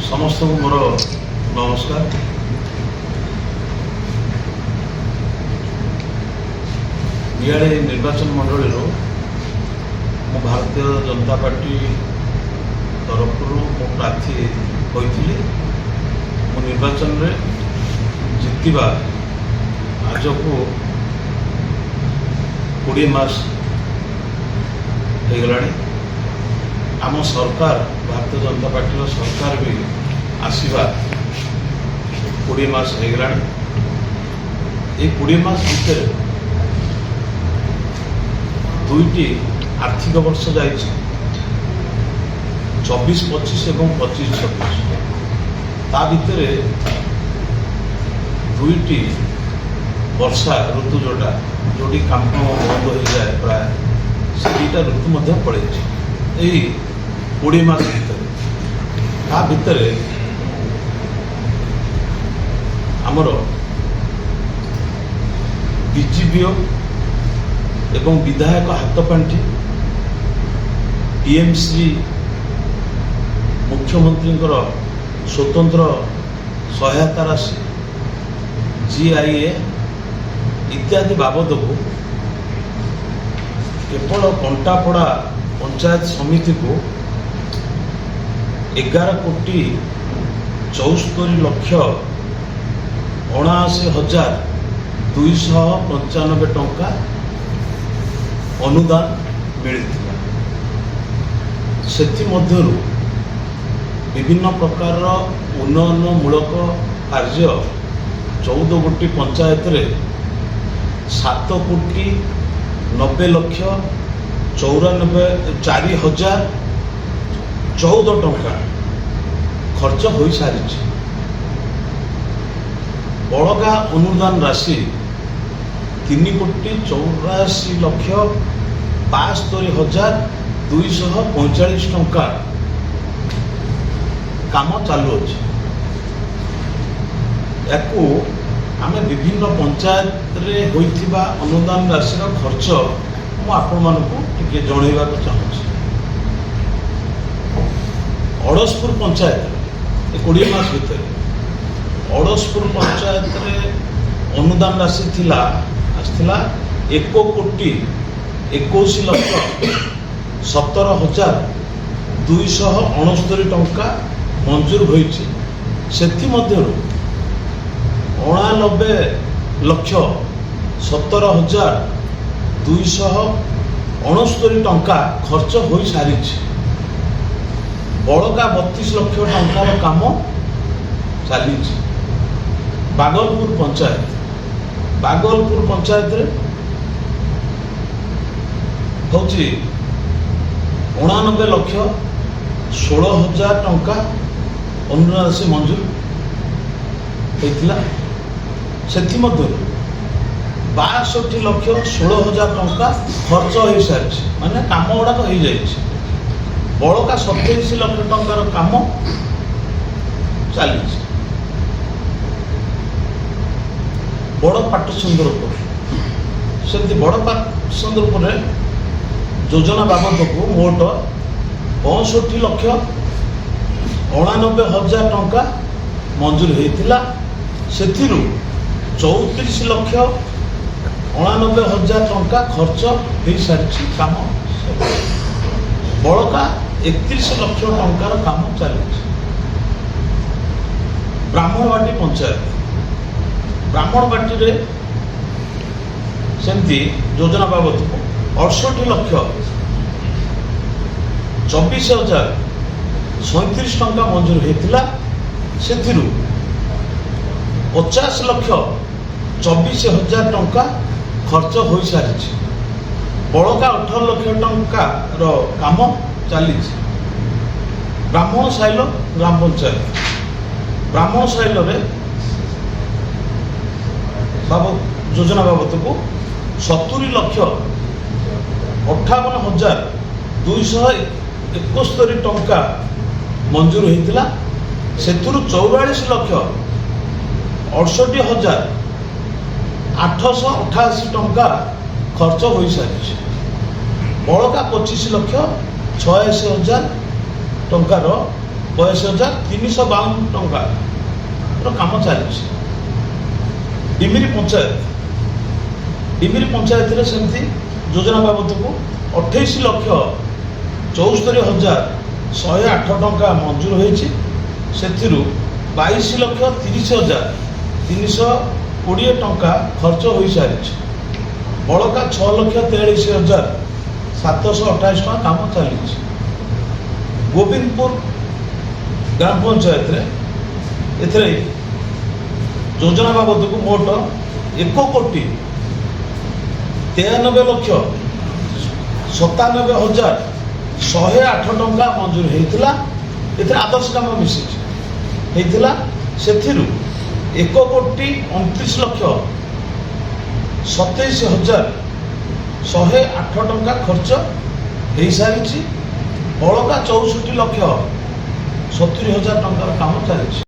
समस्त को मोर नमस्कार। इे निर्वाचन मंडल भारतीय जनता पार्टी तरफ मो प्रार्थी होती निर्वाचन में जितवा आज को 20 मास हो गला। आम सरकार भारतीय जनता पार्टी सरकार भी आसवा 20 मास हो गला। ये 20 मास भितर दुईटी आर्थिक वर्ष जा 24-25 और 25-26 ता भितर दुईटी वर्षा ऋतु जोटा जोटी काम बंद हो जाए प्राय से दुईटा ऋतु पड़े यही 20 मास भितर आमर डीजीपीओ एवं विधायक हाथपांठी टीएमसी मुख्यमंत्री स्वतंत्र सहायता राशि जीआईए इत्यादि बाबद को केवल कंटापड़ा पंचायत समिति को 11,74,79,295 टंका अनुदान मिलता। सेथि मध्यरु विभिन्न प्रकार उन्नयनमूलक कार्य 14 गोटी पंचायत रे 7,90,94,414 टंका खर्च हो सारी। बड़गा अनुदान राशि 3,84,72,245 टंका काम चालू अच्छे। याकू आमे विभिन्न पंचायत रे होइथिबा अनुदान राशि खर्च मु आपण मानकु टिके जणैबा को चाहूँ। अड़सपुर पंचायत 20 मास भितर अड़सपुर पंचायत रे अनुदान राशि थिला आसथिला 1,17,17,269 टंका मंजूर होइछि। सेथि मध्यरु 99,17,269 टंका खर्च हो सारी। बड़का 32 लाख टंकार काम चली। बागलपुर पंचायत रे होची 89,16,000 टंका अनुदान राशि मंजूर होता। सेथि मध्यरु 62,16,000 टंका खर्च हो सारी, माने काम गुड़ाक हो जाए। बड़का 27 लाख टंकार काम चली। बड़ पाटसुंदरपुर सेमती बड़ पाटसुंदरपुर योजना बाबद को मोट 65,89,000 टंका मंजूर होता। सेथिरु 34,89,000 टंका खर्च हो सारी काम। बड़का 31 लाख टंकार काम चली। ब्राह्मणबाटी पंचायत ब्राह्मणबाटी रे सेमती योजना बाबद को 68,24,037 टंका मंजूर होता। सेथिरु 50,24,000 टंका खर्च हो सारी। बड़का 18 लाख टंका काम चली। ब्राह्मण साइल ग्राम पंचायत ब्राह्मण साइल रे योजना बाबद को 70,58,271 टंका मंजूर होता। सेथुरु 44,68,888 टंका खर्च हो सारी। बड़का 25,86,000 ଟଙ୍କାର 82,352 ଟଙ୍କାର କାମ ଚାଲିଛି। ଡିମିରି ପଞ୍ଚାୟତରେ ସେମିତି ଯୋଜନା ବାବଦକୁ 28,74,108 ଟଙ୍କା ମଞ୍ଜୁର ହୋଇଛି। ସେଥିରୁ 22,30,320 ଟଙ୍କା ଖର୍ଚ୍ଚ ହୋଇସାରିଛି। ବଳକା 6,43,728 ଟଙ୍କା କାମ ଚାଲିଛି। ଗୋବିନ୍ଦପୁର ଗ୍ରାମ ପଞ୍ଚାୟତରେ ଏଥିରେ ଯୋଜନା ବାବଦକୁ ମୋଟ 1,93,97,108 ଟଙ୍କା ମଞ୍ଜୁର ହେଇଥିଲା। ଏଥିରେ ଆଦର୍ଶ କାମ ମିଶିଛି ହେଇଥିଲା। ସେଥିରୁ 1,29,27,108 ଟଙ୍କା ଖର୍ଚ୍ଚ ହେଇସାରିଛି। ବଳକା 64,70,000 ଟଙ୍କାର କାମ ଚାଲିଛି।